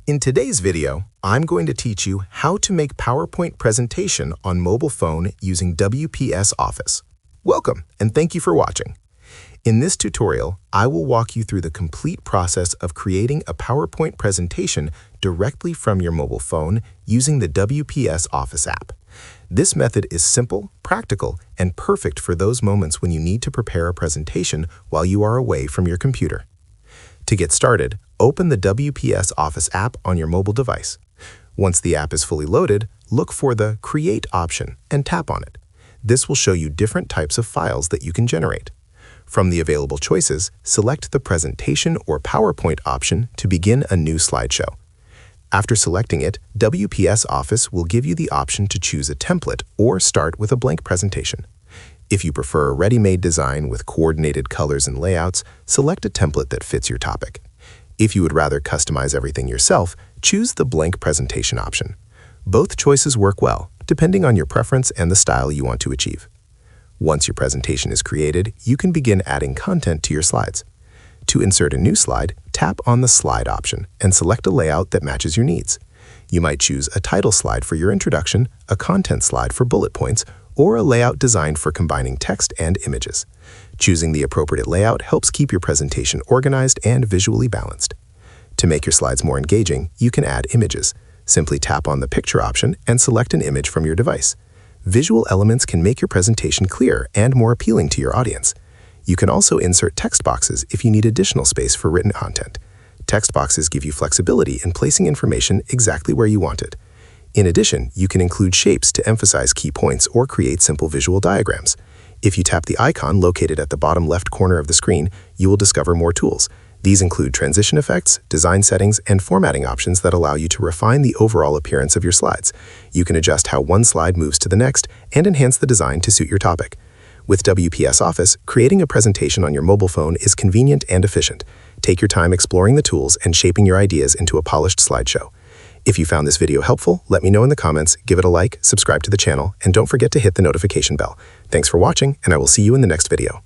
In today's video, I'm going to teach you how to make PowerPoint presentation on mobile phone using WPS Office. Welcome, and thank you for watching. In this tutorial, I will walk you through the complete process of creating a PowerPoint presentation directly from your mobile phone using the WPS Office app. This method is simple, practical, and perfect for those moments when you need to prepare a presentation while you are away from your computer. To get started, open the WPS Office app on your mobile device. Once the app is fully loaded, look for the Create option and tap on it. This will show you different types of files that you can generate. From the available choices, select the Presentation or PowerPoint option to begin a new slideshow. After selecting it, WPS Office will give you the option to choose a template or start with a blank presentation. If you prefer a ready-made design with coordinated colors and layouts, select a template that fits your topic. If you would rather customize everything yourself, choose the blank presentation option. Both choices work well, depending on your preference and the style you want to achieve. Once your presentation is created, you can begin adding content to your slides. To insert a new slide, tap on the Slide option and select a layout that matches your needs. You might choose a title slide for your introduction, a content slide for bullet points, or a layout designed for combining text and images. Choosing the appropriate layout helps keep your presentation organized and visually balanced. To make your slides more engaging, you can add images. Simply tap on the Picture option and select an image from your device. Visual elements can make your presentation clearer and more appealing to your audience. You can also insert text boxes if you need additional space for written content. Text boxes give you flexibility in placing information exactly where you want it. In addition, you can include shapes to emphasize key points or create simple visual diagrams. If you tap the icon located at the bottom left corner of the screen, you will discover more tools. These include transition effects, design settings, and formatting options that allow you to refine the overall appearance of your slides. You can adjust how one slide moves to the next and enhance the design to suit your topic. With WPS Office, creating a presentation on your mobile phone is convenient and efficient. Take your time exploring the tools and shaping your ideas into a polished slideshow. If you found this video helpful, let me know in the comments, give it a like, subscribe to the channel, and don't forget to hit the notification bell. Thanks for watching, and I will see you in the next video.